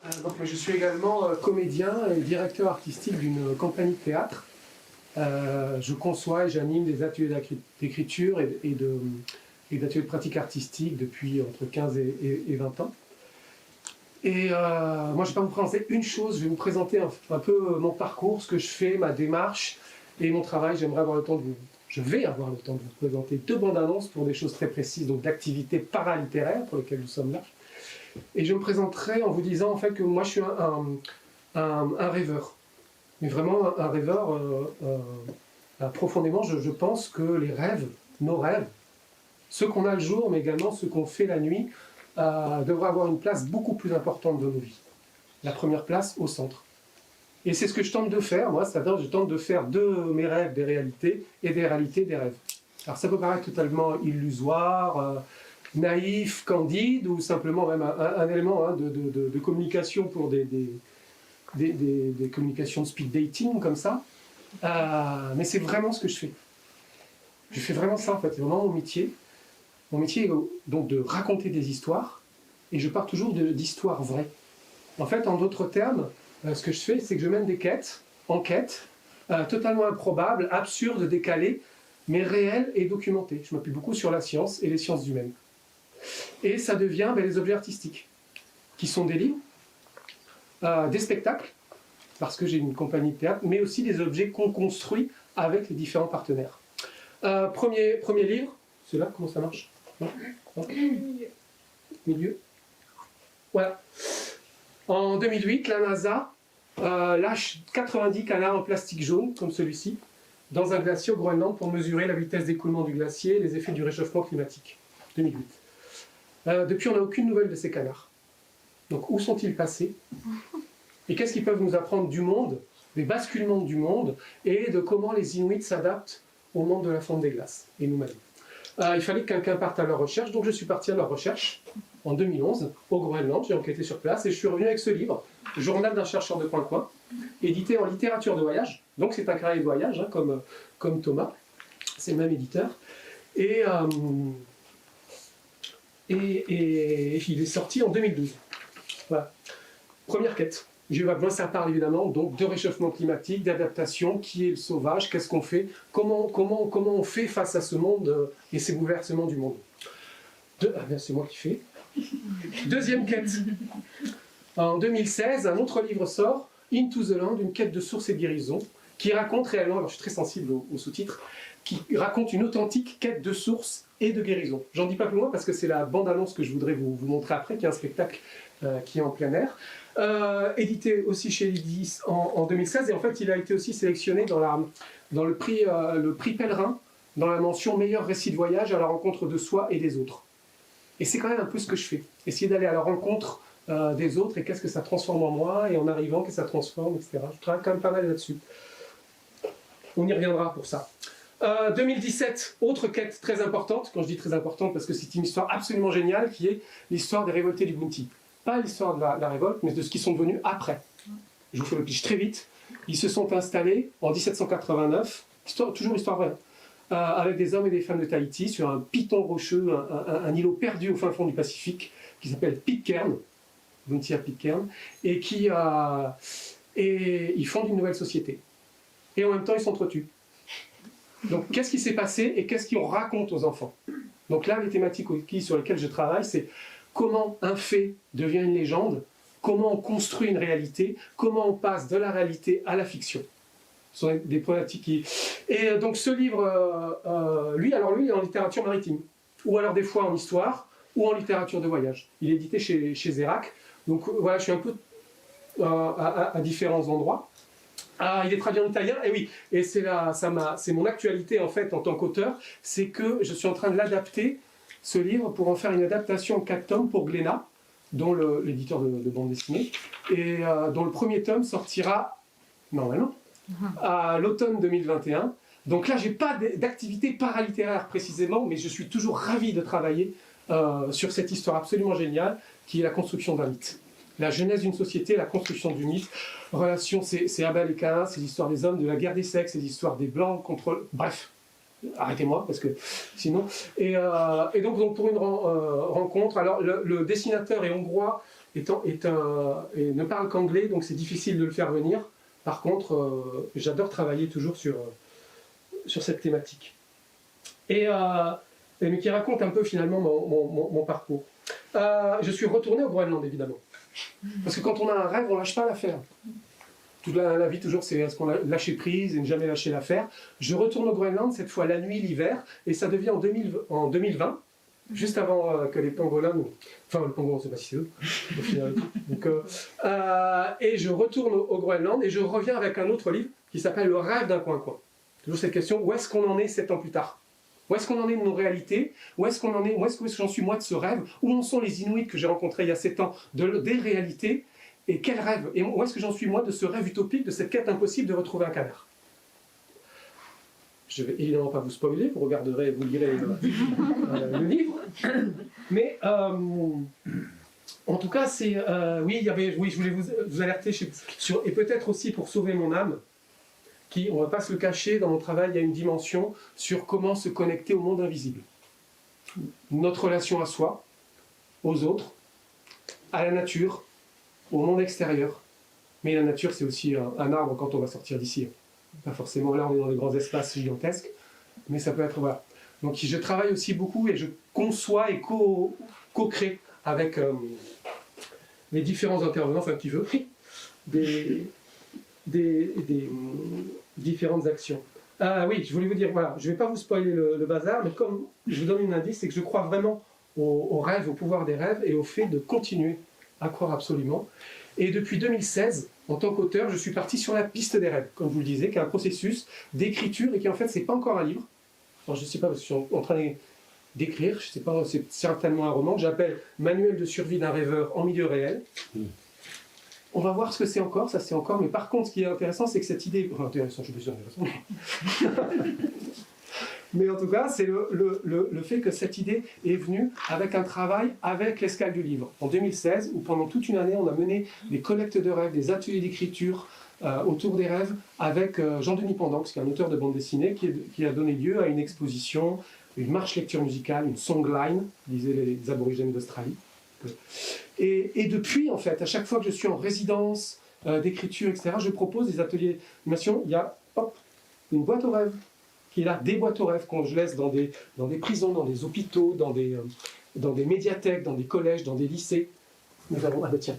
Donc, je suis également comédien et directeur artistique d'une compagnie de théâtre. Je conçois et j'anime des ateliers d'écriture et d'ateliers de pratique artistique depuis entre 15 et 20 ans. Et moi, je ne vais pas vous présenter une chose, je vais vous présenter un peu mon parcours, ce que je fais, ma démarche et mon travail. Je vais avoir le temps de vous présenter 2 bandes annonces pour des choses très précises, donc d'activités paralittéraires pour lesquelles nous sommes là. Et je me présenterai en vous disant en fait que moi je suis un rêveur, mais vraiment un rêveur profondément. Je pense que les rêves, nos rêves, ceux qu'on a le jour, mais également ceux qu'on fait la nuit, devraient avoir une place beaucoup plus importante dans nos vies. La première place au centre. Et c'est ce que je tente de faire, moi, c'est-à-dire je tente de faire de mes rêves des réalités et des réalités des rêves. Alors ça peut paraître totalement illusoire, naïf, candide, ou simplement même un élément de communication pour des communications de speed dating comme ça. Mais c'est vraiment ce que je fais. Je fais vraiment ça en fait, c'est vraiment mon métier. Mon métier est donc de raconter des histoires, et je pars toujours d'histoires vraies. En fait, en d'autres termes, ce que je fais, c'est que je mène des enquêtes, totalement improbables, absurdes, décalées, mais réelles et documentées. Je m'appuie beaucoup sur la science et les sciences humaines. Et ça devient les objets artistiques, qui sont des livres, des spectacles, parce que j'ai une compagnie de théâtre, mais aussi des objets qu'on construit avec les différents partenaires. Premier livre, c'est là, comment ça marche? Milieu. Voilà. En 2008, la NASA lâche 90 canards en plastique jaune, comme celui-ci, dans un glacier au Groenland pour mesurer la vitesse d'écoulement du glacier et les effets du réchauffement climatique. 2008. Depuis, on n'a aucune nouvelle de ces canards. Donc, où sont-ils passés? Et qu'est-ce qu'ils peuvent nous apprendre du monde, des basculements du monde, et de comment les Inuits s'adaptent au monde de la fonte des glaces, et nous-mêmes. Il fallait que quelqu'un parte à leur recherche, donc je suis parti à leur recherche en 2011, au Groenland, j'ai enquêté sur place, et je suis revenu avec ce livre, Journal d'un chercheur de coin-coin, édité en littérature de voyage, donc c'est un cahier de voyage, comme Thomas, c'est le même éditeur, et il est sorti en 2012. Voilà. Première quête. Moi, ça parle évidemment donc de réchauffement climatique, d'adaptation, qui est le sauvage, qu'est-ce qu'on fait, comment on fait face à ce monde et ces bouleversements du monde. C'est moi qui fais. Deuxième quête. En 2016, un autre livre sort, Into the Land, une quête de source et de guérison, qui raconte réellement, alors je suis très sensible aux sous-titres, qui raconte une authentique quête de source et de guérison. J'en dis pas plus loin parce que c'est la bande-annonce que je voudrais vous montrer après, qui est un spectacle qui est en plein air. Édité aussi chez Lidis en 2016, et en fait il a été aussi sélectionné dans le prix Pèlerin, dans la mention meilleur récit de voyage à la rencontre de soi et des autres. Et c'est quand même un peu ce que je fais, essayer d'aller à la rencontre des autres, et qu'est-ce que ça transforme en moi, et en arrivant, qu'est-ce que ça transforme, etc. Je travaille quand même pas mal là-dessus. On y reviendra pour ça. 2017, autre quête très importante, quand je dis très importante parce que c'est une histoire absolument géniale, qui est l'histoire des révoltés du Bounty. Pas l'histoire de la révolte, mais de ce qu'ils sont devenus après. Je vous fais le pitch très vite. Ils se sont installés en 1789, toujours histoire vraie, avec des hommes et des femmes de Tahiti, sur un piton rocheux, un îlot perdu au fin fond du Pacifique, qui s'appelle Pitcairn, Bounty à Pitcairn, et ils fondent une nouvelle société. Et en même temps, ils s'entretuent. Donc, qu'est-ce qui s'est passé et qu'est-ce qu'on raconte aux enfants? Donc là, les thématiques sur lesquelles je travaille, c'est comment un fait devient une légende, comment on construit une réalité, comment on passe de la réalité à la fiction. Ce sont des problématiques qui... Et donc ce livre, lui, il est en littérature maritime, ou alors des fois en histoire, ou en littérature de voyage. Il est édité chez Zérac, donc voilà, je suis un peu à différents endroits. Il est traduit en italien, et oui, et c'est mon actualité en fait en tant qu'auteur, c'est que je suis en train de l'adapter, ce livre, pour en faire une adaptation en 4 tomes pour Glénat, dont l'éditeur de bande dessinée, et dont le premier tome sortira, normalement, à l'automne 2021. Donc là, je n'ai pas d'activité paralittéraire précisément, mais je suis toujours ravi de travailler sur cette histoire absolument géniale, qui est la construction d'un mythe. La genèse d'une société, la construction du mythe, relation, c'est Abel et Caïn, c'est l'histoire des hommes, de la guerre des sexes, c'est l'histoire des blancs contre... Bref, arrêtez-moi, parce que sinon... Et donc pour une rencontre, alors le dessinateur est hongrois, ne parle qu'anglais, donc c'est difficile de le faire venir. Par contre, j'adore travailler toujours sur cette thématique. Mais qui raconte un peu finalement mon parcours. Je suis retourné au Groenland, évidemment. Parce que quand on a un rêve, on ne lâche pas l'affaire. Toute la vie, toujours, c'est est-ce qu'on a lâché prise et ne jamais lâcher l'affaire. Je retourne au Groenland, cette fois la nuit, l'hiver, et ça devient en 2020, juste avant que les pangolins nous... Enfin, le pangolin, on ne sait pas si c'est eux, au final. Donc, et je retourne au Groenland, et je reviens avec un autre livre qui s'appelle « Le rêve d'un coin-coin ». Toujours cette question, où est-ce qu'on en est 7 ans plus tard? Où est-ce qu'on en est de nos réalités? Où est-ce qu'on en est? Où est-ce que j'en suis moi de ce rêve? Où en sont les Inuits que j'ai rencontrés il y a 7 ans des réalités? Et quel rêve? Et où est-ce que j'en suis moi de ce rêve utopique, de cette quête impossible de retrouver un canard? Je ne vais évidemment pas vous spoiler, vous regarderez, vous lirez le livre. Mais en tout cas, c'est oui, je voulais vous alerter sur, et peut-être aussi pour sauver mon âme. On ne va pas se le cacher, dans mon travail, il y a une dimension sur comment se connecter au monde invisible. Notre relation à soi, aux autres, à la nature, au monde extérieur. Mais la nature, c'est aussi un arbre quand on va sortir d'ici. Pas forcément là, on est dans des grands espaces gigantesques, mais ça peut être... Voilà. Donc je travaille aussi beaucoup et je conçois et co-crée avec les différents intervenants, enfin un petit peu, des différentes actions. Oui, je voulais vous dire, voilà, je ne vais pas vous spoiler le bazar, mais comme je vous donne un indice, c'est que je crois vraiment au rêve, au pouvoir des rêves et au fait de continuer à croire absolument. Et depuis 2016, en tant qu'auteur, je suis parti sur la piste des rêves, comme je vous le disais, qui est un processus d'écriture et qui en fait, c'est pas encore un livre. Alors, je ne sais pas, parce que je suis en train d'écrire, je sais pas, c'est certainement un roman que j'appelle « Manuel de survie d'un rêveur en milieu réel ». On va voir ce que c'est encore, ça c'est encore, mais par contre, ce qui est intéressant, c'est que cette idée... Enfin, intéressant, je suis plus intéressant. Mais en tout cas, c'est le fait que cette idée est venue avec un travail avec l'Escale du Livre. En 2016, où pendant toute une année, on a mené des collectes de rêves, des ateliers d'écriture autour des rêves, avec Jean-Denis Pendanx, qui est un auteur de bande dessinée, qui a donné lieu à une exposition, une marche lecture musicale, une songline, disaient les aborigènes d'Australie. Et depuis, en fait, à chaque fois que je suis en résidence d'écriture, etc., je propose des ateliers d'animation. Il y a une boîte aux rêves, qui est là, des boîtes aux rêves qu'on laisse dans des prisons, dans des hôpitaux, dans des médiathèques, dans des collèges, dans des lycées. Nous avons, tiens,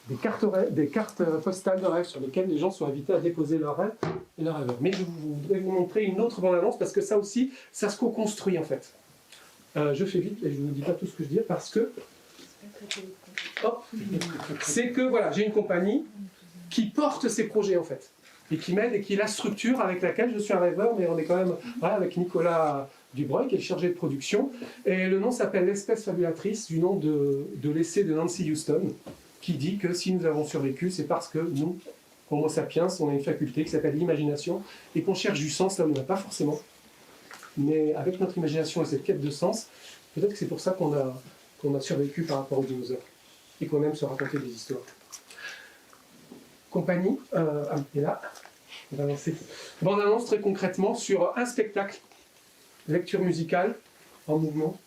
des cartes postales de rêves sur lesquelles les gens sont invités à déposer leurs rêves et leurs rêves. Mais je voudrais vous montrer une autre bande-annonce, parce que ça aussi, ça se co-construit en fait. Je fais vite et je ne vous dis pas tout ce que je dis parce que c'est que voilà, j'ai une compagnie qui porte ces projets en fait et qui m'aide et qui est la structure avec laquelle je suis un rêveur, mais on est quand même avec Nicolas Dubreuil qui est le chargé de production, et le nom s'appelle l'espèce fabulatrice, du nom de l'essai de Nancy Houston, qui dit que si nous avons survécu, c'est parce que nous, Homo sapiens, on a une faculté qui s'appelle l'imagination et qu'on cherche du sens là où il n'y en a pas forcément. Mais avec notre imagination et cette quête de sens, peut-être que c'est pour ça qu'on a survécu par rapport aux dinosaures et qu'on aime se raconter des histoires. Compagnie, et là, on va avancer. Bande annonce très concrètement sur un spectacle, lecture musicale en mouvement,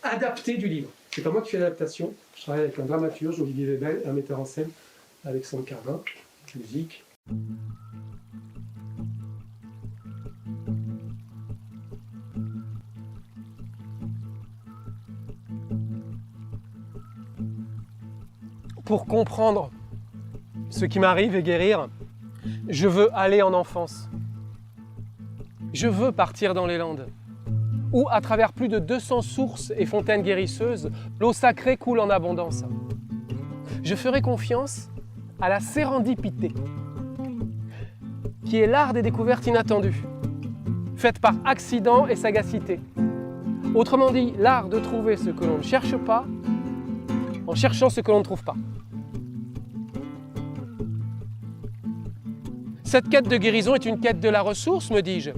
adapté du livre. C'est pas moi qui fais l'adaptation, je travaille avec un dramaturge, Olivier Webel, et un metteur en scène, Alexandre Carvin, musique. Pour comprendre ce qui m'arrive et guérir, je veux aller en enfance. Je veux partir dans les Landes, où, à travers plus de 200 sources et fontaines guérisseuses, l'eau sacrée coule en abondance. Je ferai confiance à la sérendipité, qui est l'art des découvertes inattendues, faites par accident et sagacité. Autrement dit, l'art de trouver ce que l'on ne cherche pas, en cherchant ce que l'on ne trouve pas. Cette quête de guérison est une quête de la ressource, me dis-je.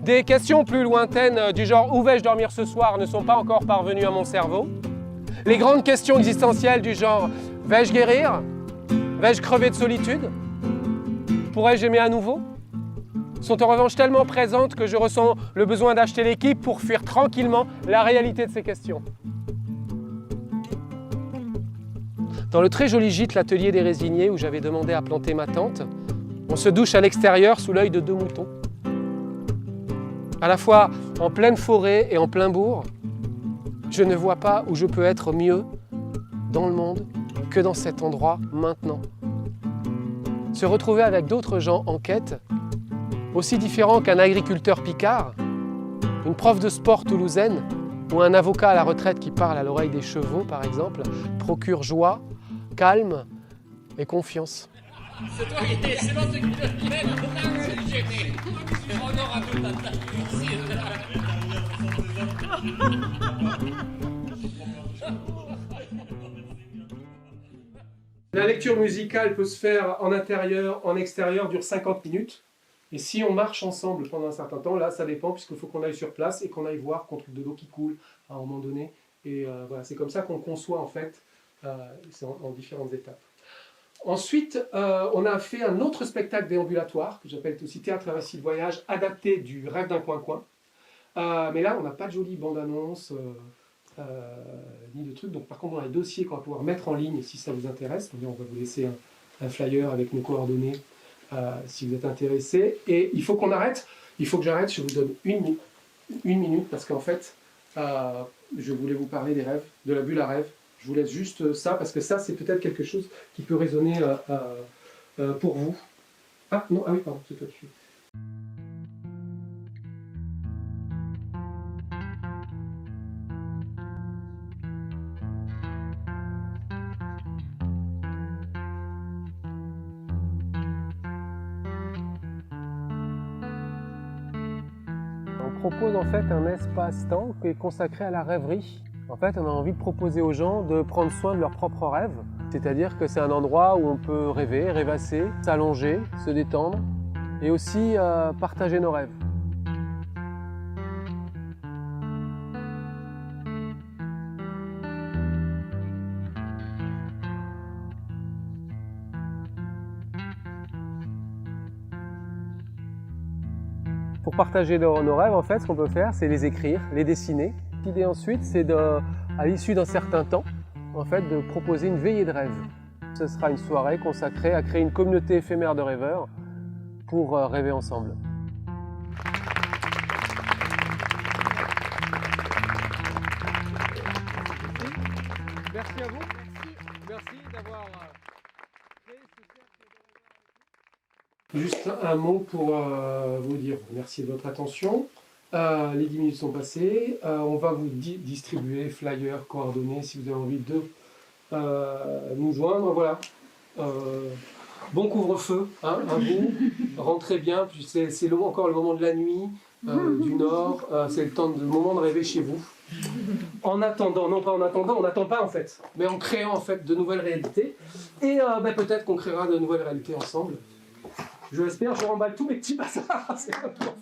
Des questions plus lointaines du genre « Où vais-je dormir ce soir ?» ne sont pas encore parvenues à mon cerveau. Les grandes questions existentielles du genre « Vais-je guérir ? Vais-je crever de solitude ? Pourrais-je aimer à nouveau ?» sont en revanche tellement présentes que je ressens le besoin d'acheter l'équipe pour fuir tranquillement la réalité de ces questions. Dans le très joli gîte, l'atelier des résiniers, où j'avais demandé à planter ma tente, on se douche à l'extérieur sous l'œil de 2 moutons. À la fois en pleine forêt et en plein bourg, je ne vois pas où je peux être mieux dans le monde que dans cet endroit maintenant. Se retrouver avec d'autres gens en quête, aussi différents qu'un agriculteur picard, une prof de sport toulousaine ou un avocat à la retraite qui parle à l'oreille des chevaux, par exemple, procure joie, calme et confiance. C'est toi qui es, c'est l'autre qui te mène, c'est gêné. On aura tout à ta La lecture musicale peut se faire en intérieur, en extérieur, dure 50 minutes. Et si on marche ensemble pendant un certain temps, là, ça dépend, puisqu'il faut qu'on aille sur place et qu'on aille voir qu'on trouve de l'eau qui coule à un moment donné. Et voilà, c'est comme ça qu'on conçoit, en fait, c'est en différentes étapes. Ensuite, on a fait un autre spectacle déambulatoire, que j'appelle aussi Théâtre à récit de voyage, adapté du Rêve d'un coin-coin. Mais là, on n'a pas de jolie bande-annonce, ni de trucs. Donc, par contre, on a des dossiers qu'on va pouvoir mettre en ligne si ça vous intéresse. On va vous laisser un flyer avec nos coordonnées si vous êtes intéressé. Et il faut qu'on arrête. Il faut que j'arrête. Je vous donne une minute parce qu'en fait, je voulais vous parler des rêves, de la bulle à rêve. Je vous laisse juste ça parce que ça, c'est peut-être quelque chose qui peut résonner pour vous. Ah non, ah oui, pardon, c'est toi qui fais. On propose en fait un espace-temps qui est consacré à la rêverie. En fait, on a envie de proposer aux gens de prendre soin de leurs propres rêves. C'est-à-dire que c'est un endroit où on peut rêver, rêvasser, s'allonger, se détendre et aussi partager nos rêves. Pour partager nos rêves, en fait, ce qu'on peut faire, c'est les écrire, les dessiner. L'idée ensuite, c'est à l'issue d'un certain temps, en fait, de proposer une veillée de rêve. Ce sera une soirée consacrée à créer une communauté éphémère de rêveurs pour rêver ensemble. Merci à vous. Merci d'avoir créé ce cercle. Juste un mot pour vous dire merci de votre attention. Les 10 minutes sont passées. On va vous distribuer flyers, coordonnées si vous avez envie de nous joindre. Voilà. Bon couvre-feu hein, à vous. Rentrez bien. C'est encore le moment de la nuit du Nord. C'est le moment de rêver chez vous. En attendant, non pas en attendant, on n'attend pas en fait, mais en créant en fait de nouvelles réalités. Et peut-être qu'on créera de nouvelles réalités ensemble. Je l'espère, je remballe tous mes petits bazars. C'est comme ça.